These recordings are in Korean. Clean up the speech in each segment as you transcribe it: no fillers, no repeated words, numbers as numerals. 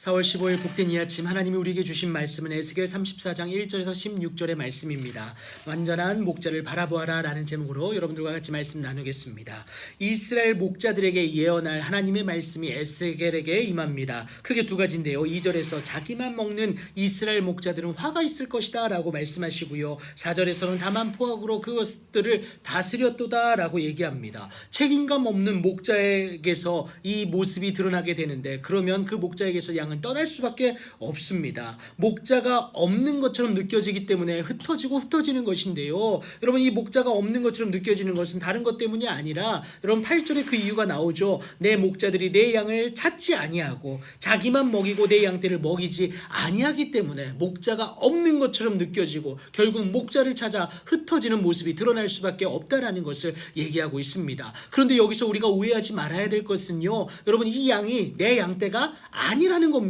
4월 15일 복된 이 아침 하나님이 우리에게 주신 말씀은 에스겔 34장 1절에서 16절의 말씀입니다. 완전한 목자를 바라보아라 라는 제목으로 여러분들과 같이 말씀 나누겠습니다. 이스라엘 목자들에게 예언할 하나님의 말씀이 에스겔에게 임합니다. 크게 두 가지인데요. 2절에서 자기만 먹는 이스라엘 목자들은 화가 있을 것이다 라고 말씀하시고요. 4절에서는 다만 포악으로 그것들을 다스렸도다 라고 얘기합니다. 책임감 없는 목자에게서 이 모습이 드러나게 되는데, 그러면 그 목자에게서 양은 떠날 수밖에 없습니다. 목자가 없는 것처럼 느껴지기 때문에 흩어지는 것인데요. 여러분, 이 목자가 없는 것처럼 느껴지는 것은 다른 것 때문이 아니라, 여러분 8절에 그 이유가 나오죠. 내 목자들이 내 양을 찾지 아니하고 자기만 먹이고 내 양떼를 먹이지 아니하기 때문에 목자가 없는 것처럼 느껴지고 결국 목자를 찾아 흩어지는 모습이 드러날 수밖에 없다라는 것을 얘기하고 있습니다. 그런데 여기서 우리가 오해하지 말아야 될 것은요, 여러분, 이 양이 내 양떼가 아니라는 겁니다.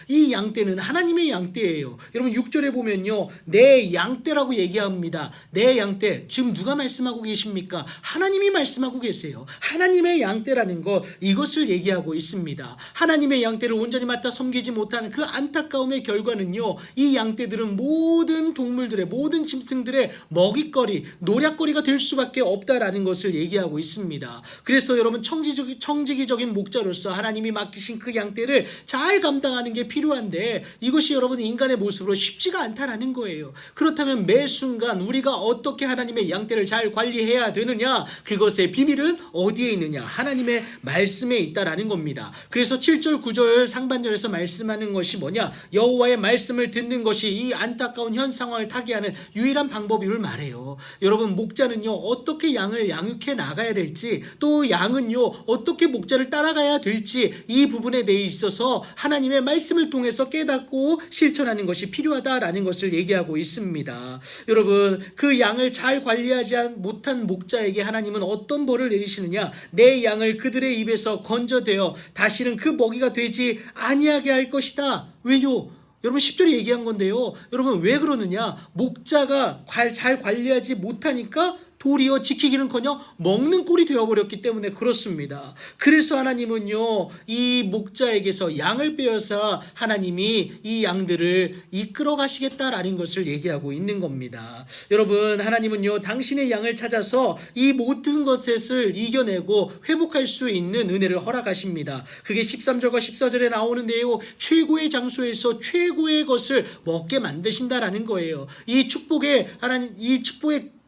이 양떼는 하나님의 양떼예요. 여러분 6절에 보면요, 내 양떼라고 얘기합니다. 내 양떼, 지금 누가 말씀하고 계십니까? 하나님이 말씀하고 계세요. 하나님의 양떼라는 것, 이것을 얘기하고 있습니다. 하나님의 양떼를 온전히 맡아 섬기지 못한 그 안타까움의 결과는요, 이 양떼들은 모든 동물들의, 모든 짐승들의 먹잇거리, 노략거리가 될 수밖에 없다라는 것을 얘기하고 있습니다. 그래서 여러분, 청지기적인 목자로서 하나님이 맡기신 그 양떼를 잘 감당하는 게 필요한데, 이것이 여러분 인간의 모습으로 쉽지가 않다라는 거예요. 그렇다면 매 순간 우리가 어떻게 하나님의 양떼를 잘 관리해야 되느냐? 그것의 비밀은 어디에 있느냐? 하나님의 말씀에 있다라는 겁니다. 그래서 7절 9절 상반절에서 말씀하는 것이 뭐냐? 여호와의 말씀을 듣는 것이 이 안타까운 현 상황을 타개하는 유일한 방법임을 말해요. 여러분, 목자는요, 어떻게 양을 양육해 나가야 될지, 또 양은요, 어떻게 목자를 따라가야 될지, 이 부분에 대해 있어서 하나님의 말씀을 통해서 깨닫고 실천하는 것이 필요하다라는 것을 얘기하고 있습니다. 여러분, 그 양을 잘 관리하지 못한 목자에게 하나님은 어떤 벌을 내리시느냐? 내 양을 그들의 입에서 건져대어 다시는 그 먹이가 되지 아니하게 할 것이다. 왜요? 여러분 10절에 얘기한 건데요. 여러분, 왜 그러느냐? 목자가 잘 관리하지 못하니까 도리어 지키기는커녕 먹는 꼴이 되어버렸기 때문에 그렇습니다. 그래서 하나님은요, 이 목자에게서 양을 빼어서 하나님이 이 양들을 이끌어 가시겠다라는 것을 얘기하고 있는 겁니다. 여러분, 하나님은요, 당신의 양을 찾아서 이 모든 것을 이겨내고 회복할 수 있는 은혜를 허락하십니다. 그게 13절과 14절에 나오는데요, 최고의 장소에서 최고의 것을 먹게 만드신다라는 거예요. 이 축복의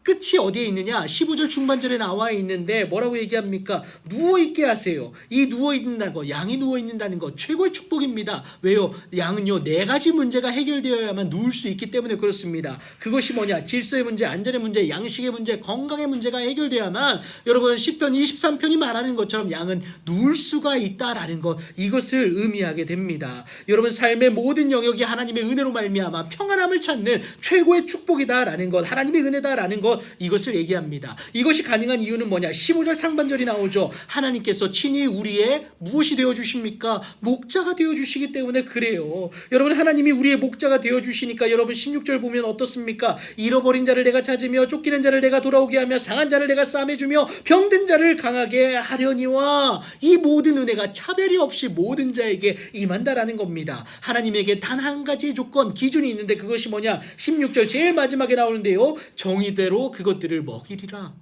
끝이 어디에 있느냐? 15절 중반절에 나와 있는데 뭐라고 얘기합니까? 누워있게 하세요. 이 누워있는다는 거, 양이 누워있는다는 거 최고의 축복입니다. 왜요? 양은요, 4가지 문제가 해결되어야만 누울 수 있기 때문에 그렇습니다. 그것이 뭐냐? 질서의 문제, 안전의 문제, 양식의 문제, 건강의 문제가 해결되어야만, 여러분 시편 23편이 말하는 것처럼 양은 누울 수가 있다라는 것, 이것을 의미하게 됩니다. 여러분, 삶의 모든 영역이 하나님의 은혜로 말미암아 평안함을 찾는 최고의 축복이다라는 것, 하나님의 은혜다라는 것, 이것을 얘기합니다. 이것이 가능한 이유는 뭐냐? 15절 상반절이 나오죠. 하나님께서 친히 우리의 무엇이 되어주십니까? 목자가 되어주시기 때문에 그래요. 여러분, 하나님이 우리의 목자가 되어주시니까 여러분 16절 보면 어떻습니까? 잃어버린 자를 내가 찾으며 쫓기는 자를 내가 돌아오게 하며 상한 자를 내가 싸매주며 병든 자를 강하게 하려니와, 이 모든 은혜가 차별이 없이 모든 자에게 임한다라는 겁니다. 하나님에게 단 한 가지 조건, 기준이 있는데 그것이 뭐냐? 16절 제일 마지막에 나오는데요, 정의대로 그것들을 먹이리라.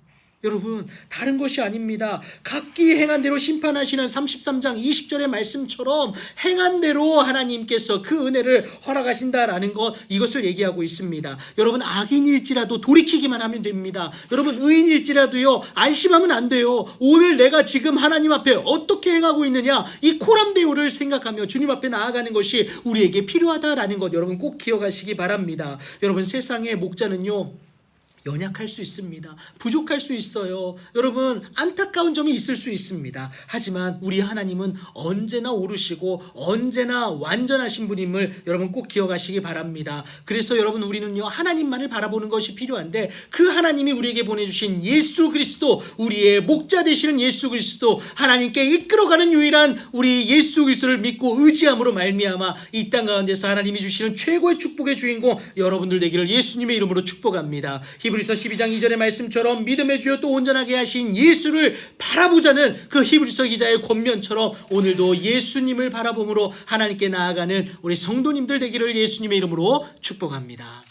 여러분, 다른 것이 아닙니다. 각기 행한 대로 심판하시는 33장 20절의 말씀처럼 행한 대로 하나님께서 그 은혜를 허락하신다라는 것, 이것을 얘기하고 있습니다. 여러분, 악인일지라도 돌이키기만 하면 됩니다. 여러분, 의인일지라도요, 안심하면 안 돼요. 오늘 내가 지금 하나님 앞에 어떻게 행하고 있느냐, 이 코람데오를 생각하며 주님 앞에 나아가는 것이 우리에게 필요하다라는 것, 여러분 꼭 기억하시기 바랍니다. 여러분, 세상의 목자는요, 연약할 수 있습니다. 부족할 수 있어요. 여러분, 안타까운 점이 있을 수 있습니다. 하지만 우리 하나님은 언제나 오르시고 언제나 완전하신 분임을 여러분 꼭 기억하시기 바랍니다. 그래서 여러분, 우리는요, 하나님만을 바라보는 것이 필요한데, 그 하나님이 우리에게 보내주신 예수 그리스도, 우리의 목자 되시는 예수 그리스도, 하나님께 이끌어가는 유일한 우리 예수 그리스도를 믿고 의지함으로 말미암아 이 땅 가운데서 하나님이 주시는 최고의 축복의 주인공 여러분들 되기를 예수님의 이름으로 축복합니다. 히브리서 12장 2절의 말씀처럼 믿음의 주요 또 온전하게 하신 예수를 바라보자는 그 히브리서 기자의 권면처럼 오늘도 예수님을 바라봄으로 하나님께 나아가는 우리 성도님들 되기를 예수님의 이름으로 축복합니다.